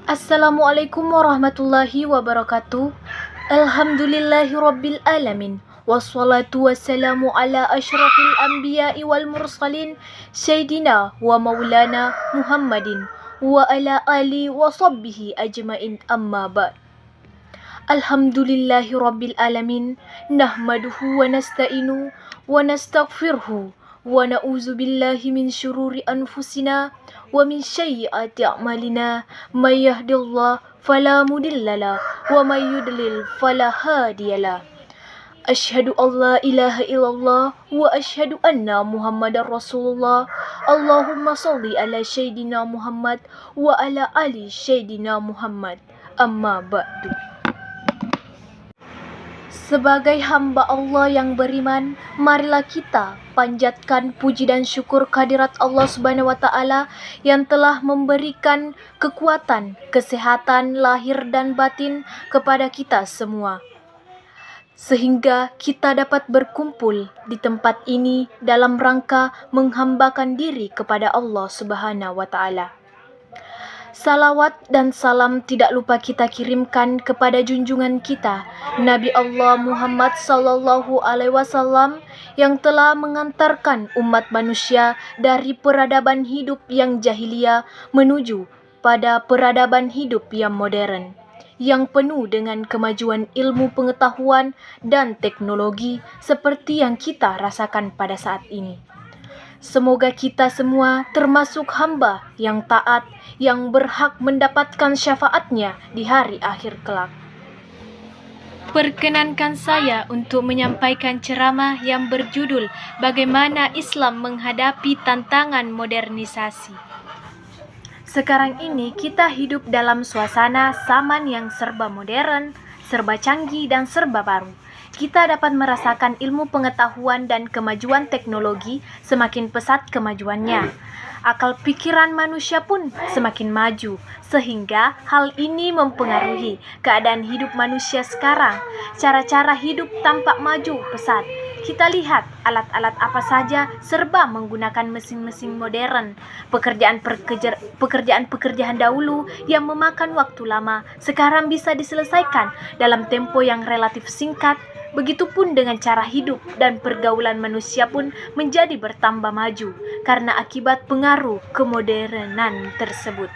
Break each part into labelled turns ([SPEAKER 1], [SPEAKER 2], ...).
[SPEAKER 1] Assalamualaikum warahmatullahi wabarakatuh. Alhamdulillahirabbil alamin. Wassalatu wassalamu ala asyrafil anbiya'i wal mursalin Sayyidina wa maulana Muhammadin wa ala ali wa sahbihi ajmain amma ba'd. Alhamdulillahirabbil alamin. Nahmaduhu wa nasta'inu wa nastaghfiruhu wa na'udzu billahi min syururi anfusina wa min sayyiati a'malina may yahdihillahu fala mudhillalah wa may yudlil fala hadiyalah. Asyhadu an la ilaha illallah wa asyhadu anna Muhammadar Rasulullah. Allahumma shalli ala sayyidina Muhammad wa ala ali sayyidina Muhammad. Amma ba'du. Sebagai hamba Allah yang beriman, marilah kita panjatkan puji dan syukur kehadirat Allah Subhanahu wa taala yang telah memberikan kekuatan, kesehatan lahir dan batin kepada kita semua, sehingga kita dapat berkumpul di tempat ini dalam rangka menghambakan diri kepada Allah Subhanahu wa taala. Salawat dan salam tidak lupa kita kirimkan kepada junjungan kita, Nabi Allah Muhammad sallallahu alaihi wasallam, yang telah mengantarkan umat manusia dari peradaban hidup yang jahiliyah menuju pada peradaban hidup yang modern, yang penuh dengan kemajuan ilmu pengetahuan dan teknologi seperti yang kita rasakan pada saat ini. Semoga kita semua termasuk hamba yang taat, yang berhak mendapatkan syafaatnya di hari akhir kelak. Perkenankan saya untuk menyampaikan ceramah yang berjudul Bagaimana Islam Menghadapi Tantangan Modernisasi. Sekarang ini kita hidup dalam suasana zaman yang serba modern, serba canggih, dan serba baru. Kita dapat merasakan ilmu pengetahuan dan kemajuan teknologi semakin pesat kemajuannya. Akal pikiran manusia pun semakin maju, sehingga hal ini mempengaruhi keadaan hidup manusia sekarang. Cara-cara hidup tampak maju pesat. Kita lihat alat-alat apa saja serba menggunakan mesin-mesin modern. Pekerjaan-pekerjaan dahulu yang memakan waktu lama sekarang bisa diselesaikan dalam tempo yang relatif singkat. Begitupun dengan cara hidup dan pergaulan manusia pun menjadi bertambah maju karena akibat pengaruh kemodernan tersebut.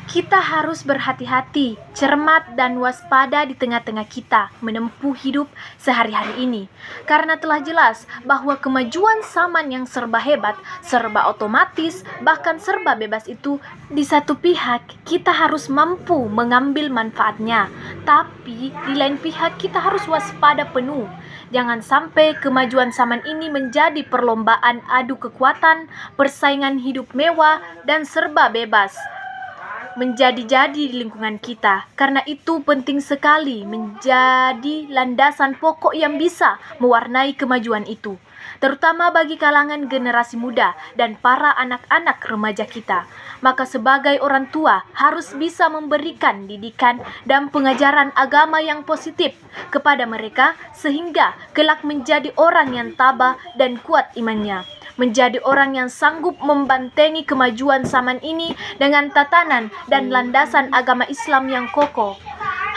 [SPEAKER 1] Kita harus berhati-hati, cermat dan waspada di tengah-tengah kita menempuh hidup sehari-hari ini. Karena telah jelas bahwa kemajuan zaman yang serba hebat, serba otomatis, bahkan serba bebas itu, di satu pihak kita harus mampu mengambil manfaatnya. Tapi di lain pihak kita harus waspada penuh. Jangan sampai kemajuan zaman ini menjadi perlombaan adu kekuatan, persaingan hidup mewah, dan serba bebas menjadi-jadi di lingkungan kita. Karena itu penting sekali menjadi landasan pokok yang bisa mewarnai kemajuan itu, terutama bagi kalangan generasi muda dan para anak-anak remaja kita. Maka sebagai orang tua harus bisa memberikan didikan dan pengajaran agama yang positif kepada mereka sehingga kelak menjadi orang yang tabah dan kuat imannya, menjadi orang yang sanggup membantengi kemajuan zaman ini dengan tatanan dan landasan agama Islam yang kokoh.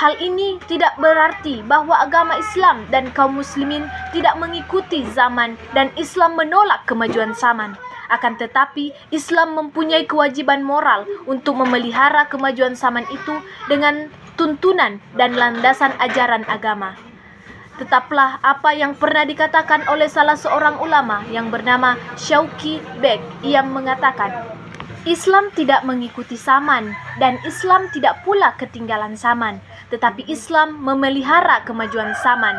[SPEAKER 1] Hal ini tidak berarti bahwa agama Islam dan kaum muslimin tidak mengikuti zaman dan Islam menolak kemajuan zaman. Akan tetapi, Islam mempunyai kewajiban moral untuk memelihara kemajuan zaman itu dengan tuntunan dan landasan ajaran agama. Tetaplah apa yang pernah dikatakan oleh salah seorang ulama yang bernama Shauki Beg. Ia mengatakan, Islam tidak mengikuti zaman dan Islam tidak pula ketinggalan zaman, tetapi Islam memelihara kemajuan zaman.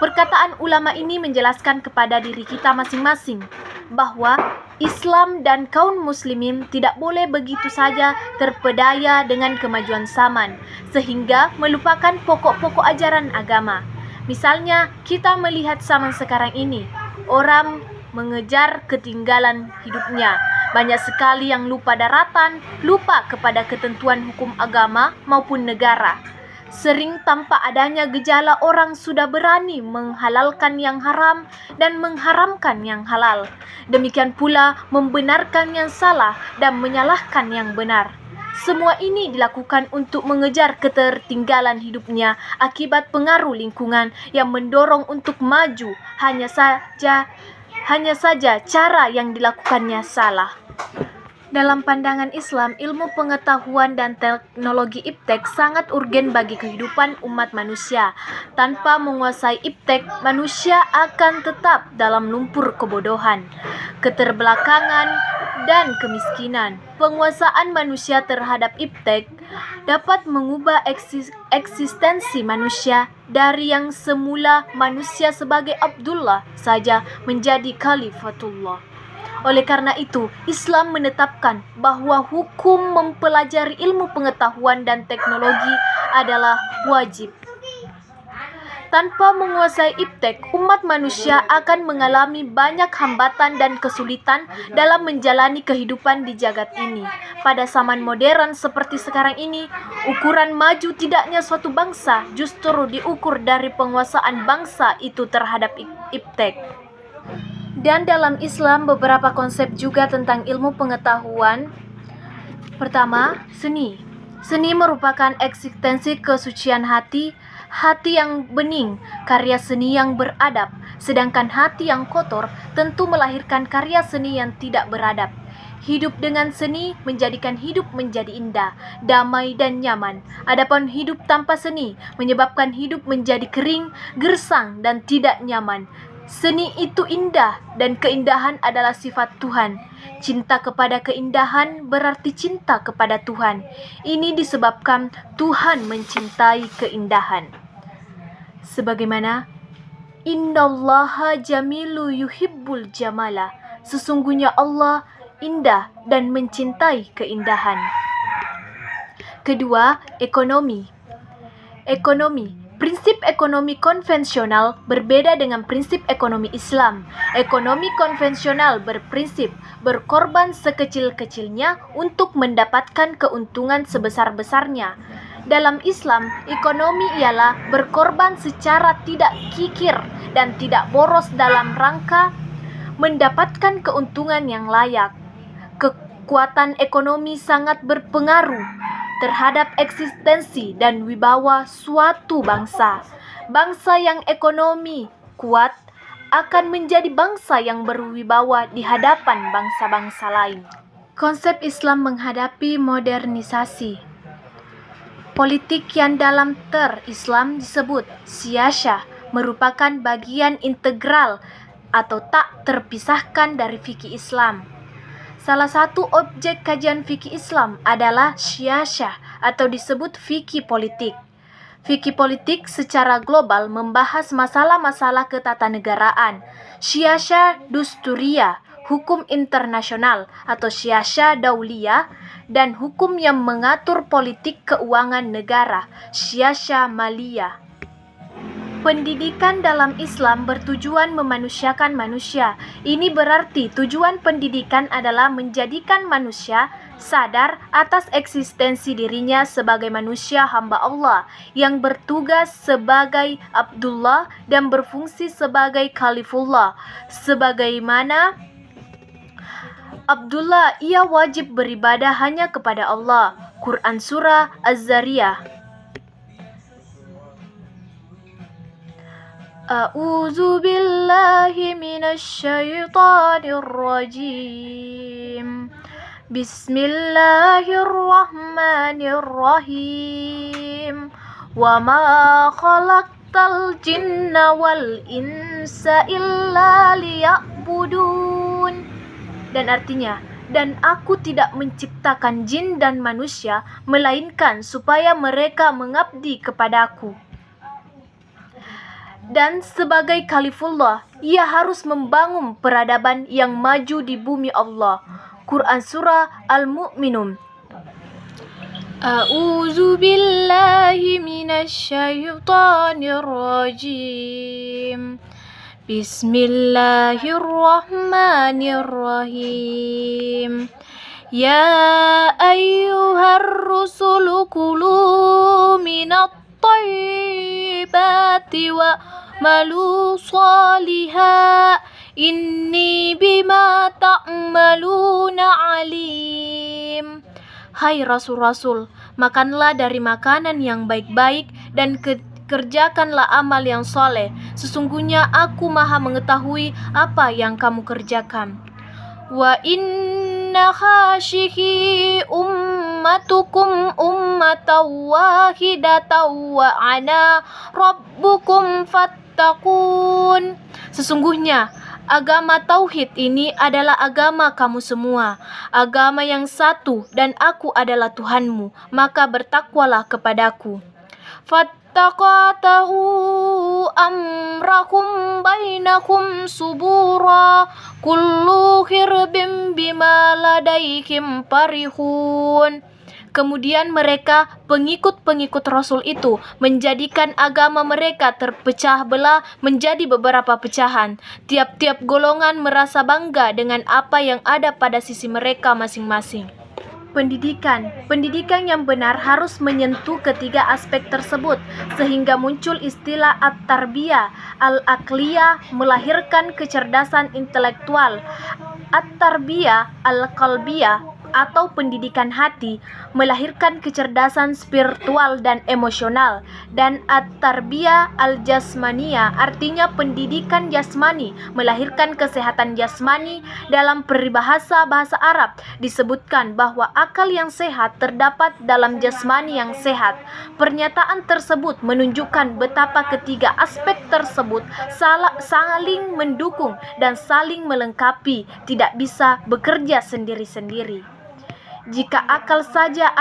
[SPEAKER 1] Perkataan ulama ini menjelaskan kepada diri kita masing-masing bahwa Islam dan kaum muslimin tidak boleh begitu saja terpedaya dengan kemajuan zaman sehingga melupakan pokok-pokok ajaran agama. Misalnya, kita melihat zaman sekarang ini, orang mengejar ketinggalan hidupnya. Banyak sekali yang lupa daratan, lupa kepada ketentuan hukum agama maupun negara. Sering tanpa adanya gejala orang sudah berani menghalalkan yang haram dan mengharamkan yang halal. Demikian pula membenarkan yang salah dan menyalahkan yang benar. Semua ini dilakukan untuk mengejar ketertinggalan hidupnya akibat pengaruh lingkungan yang mendorong untuk maju. Hanya saja cara yang dilakukannya salah. Dalam pandangan Islam, ilmu pengetahuan dan teknologi iptek sangat urgen bagi kehidupan umat manusia. Tanpa menguasai iptek, manusia akan tetap dalam lumpur kebodohan, keterbelakangan, dan kemiskinan. Penguasaan manusia terhadap iptek dapat mengubah eksistensi manusia dari yang semula manusia sebagai Abdullah saja menjadi Khalifatullah. Oleh karena itu, Islam menetapkan bahwa hukum mempelajari ilmu pengetahuan dan teknologi adalah wajib. Tanpa menguasai iptek, umat manusia akan mengalami banyak hambatan dan kesulitan dalam menjalani kehidupan di jagat ini. Pada zaman modern seperti sekarang ini, ukuran maju tidaknya suatu bangsa justru diukur dari penguasaan bangsa itu terhadap iptek. Dan dalam Islam beberapa konsep juga tentang ilmu pengetahuan. Pertama, seni. Seni merupakan eksistensi kesucian hati yang bening, karya seni yang beradab. Sedangkan hati yang kotor tentu melahirkan karya seni yang tidak beradab. Hidup dengan seni menjadikan hidup menjadi indah, damai dan nyaman. Adapun hidup tanpa seni menyebabkan hidup menjadi kering, gersang dan tidak nyaman. Seni itu indah dan keindahan adalah sifat Tuhan. Cinta kepada keindahan berarti cinta kepada Tuhan. Ini disebabkan Tuhan mencintai keindahan. Sebagaimana Innallaha jamilu yuhibbul jamala. Sesungguhnya Allah indah dan mencintai keindahan. Kedua, ekonomi. Prinsip ekonomi konvensional berbeda dengan prinsip ekonomi Islam. Ekonomi konvensional berprinsip berkorban sekecil-kecilnya untuk mendapatkan keuntungan sebesar-besarnya. Dalam Islam, ekonomi ialah berkorban secara tidak kikir dan tidak boros dalam rangka mendapatkan keuntungan yang layak. Kekuatan ekonomi sangat berpengaruh terhadap eksistensi dan wibawa suatu bangsa. Bangsa yang ekonomi kuat akan menjadi bangsa yang berwibawa di hadapan bangsa-bangsa lain. Konsep Islam menghadapi modernisasi. Politik yang dalam Islam disebut siyasah merupakan bagian integral atau tak terpisahkan dari fikih Islam. Salah satu objek kajian fikih Islam adalah siyasah atau disebut fikih politik. Fikih politik secara global membahas masalah-masalah ketatanegaraan, siyasah dusturiyah, hukum internasional atau siyasah dauliyah, dan hukum yang mengatur politik keuangan negara, siyasah maliyah. Pendidikan dalam Islam bertujuan memanusiakan manusia. Ini berarti tujuan pendidikan adalah menjadikan manusia sadar atas eksistensi dirinya sebagai manusia hamba Allah yang bertugas sebagai Abdullah dan berfungsi sebagai Khalifullah. Sebagaimana Abdullah, ia wajib beribadah hanya kepada Allah. Quran Surah Az-Zariyah. A'udzu billahi minasyaitonir rajim. Bismillahirrahmanirrahim. Wa ma khalaqtal jinna wal insa illa liya'budun. Dan artinya, dan aku tidak menciptakan jin dan manusia melainkan supaya mereka mengabdi kepadaku. Dan sebagai Khalifullah, ia harus membangun peradaban yang maju di bumi Allah. Quran Surah Al-Mu'minun. A'udzu billahi minasyaitonir rajim. Bismillahirrahmanirrahim. Ya ayyuhar rusulu kulu minat الطيبات وَاعْمَلُوا صَالِحًا إِنِّي بِمَا تَعْمَلُونَ عَلِيمٌ. Hai Rasul-Rasul, makanlah dari makanan yang baik-baik dan kerjakanlah amal yang soleh. Sesungguhnya aku maha mengetahui apa yang kamu kerjakan. Wa inna khashihi ummatukum ummatan wahidatan wa ana rabbukum fattaqun. Sesungguhnya agama tauhid ini adalah agama kamu semua, agama yang satu, dan aku adalah Tuhanmu, maka bertakwalah kepadaku. Fattaqatahu amrakum bainakum subura kullu hirbin bima ladaihim farihun. Kemudian mereka, pengikut-pengikut Rasul itu, menjadikan agama mereka terpecah belah menjadi beberapa pecahan. Tiap-tiap golongan merasa bangga dengan apa yang ada pada sisi mereka masing-masing. Pendidikan yang benar harus menyentuh ketiga aspek tersebut, sehingga muncul istilah at-tarbiyah al-aqliyah, melahirkan kecerdasan intelektual, at-tarbiyah al-qalbiyah atau pendidikan hati, melahirkan kecerdasan spiritual dan emosional, dan at-tarbiyah al-jasmaniyah, artinya pendidikan jasmani, melahirkan kesehatan jasmani. Dalam peribahasa bahasa Arab disebutkan bahwa akal yang sehat terdapat dalam jasmani yang sehat. Pernyataan tersebut menunjukkan betapa ketiga aspek tersebut saling mendukung dan saling melengkapi, tidak bisa bekerja sendiri-sendiri. Jika akal saja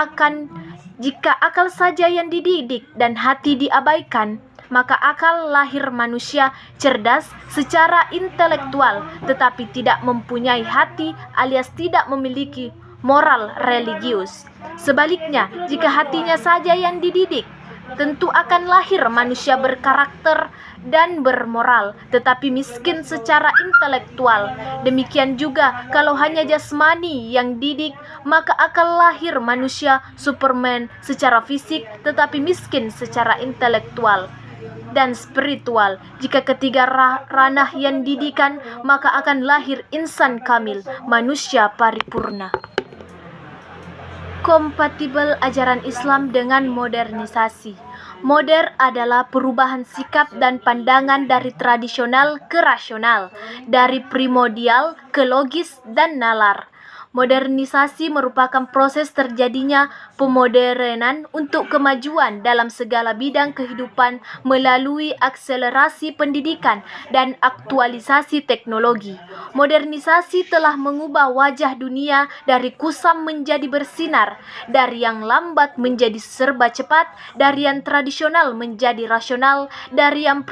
[SPEAKER 1] yang dididik dan hati diabaikan, maka akal lahir manusia cerdas secara intelektual tetapi tidak mempunyai hati alias tidak memiliki moral religius. Sebaliknya, jika hatinya saja yang dididik, tentu akan lahir manusia berkarakter dan bermoral, tetapi miskin secara intelektual. Demikian juga kalau hanya jasmani yang didik, maka akan lahir manusia Superman secara fisik, tetapi miskin secara intelektual dan spiritual. Jika ketiga ranah yang didikan, maka akan lahir insan kamil, manusia paripurna. Kompatibel ajaran Islam dengan modernisasi. Modern adalah perubahan sikap dan pandangan dari tradisional ke rasional, dari primordial ke logis dan nalar. Modernisasi merupakan proses terjadinya pemodernan untuk kemajuan dalam segala bidang kehidupan melalui akselerasi pendidikan dan aktualisasi teknologi. Modernisasi telah mengubah wajah dunia dari kusam menjadi bersinar, dari yang lambat menjadi serba cepat, dari yang tradisional menjadi rasional, dari yang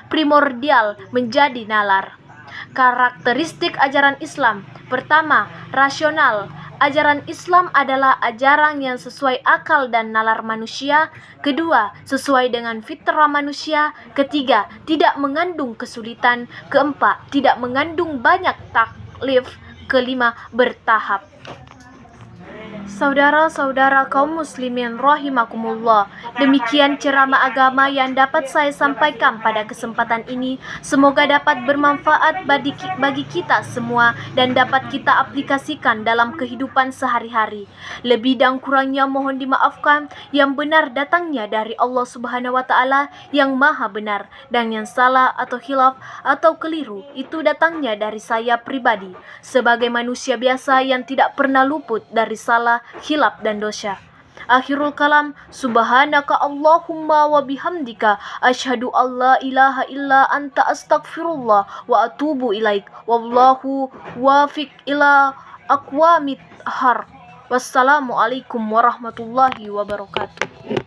[SPEAKER 1] primordial menjadi nalar. Karakteristik ajaran Islam. Pertama, rasional. Ajaran Islam adalah ajaran yang sesuai akal dan nalar manusia. Kedua, sesuai dengan fitrah manusia. Ketiga, tidak mengandung kesulitan. Keempat, tidak mengandung banyak taklif. Kelima, bertahap. Saudara-saudara kaum muslimin rahimakumullah, demikian ceramah agama yang dapat saya sampaikan pada kesempatan ini. Semoga dapat bermanfaat bagi kita semua dan dapat kita aplikasikan dalam kehidupan sehari-hari. Lebih dan kurangnya mohon dimaafkan. Yang benar datangnya dari Allah Subhanahu wa taala yang Maha Benar, dan yang salah atau khilaf atau keliru itu datangnya dari saya pribadi sebagai manusia biasa yang tidak pernah luput dari salah, khilaf dan dosa. Akhirul kalam, subhanaka Allahumma wa bihamdika asyhadu alla ilaha illa anta astaghfirullah wa atubu ilaik. Wallahu wafiq ila aqwamit har. Wassalamualaikum warahmatullahi wabarakatuh.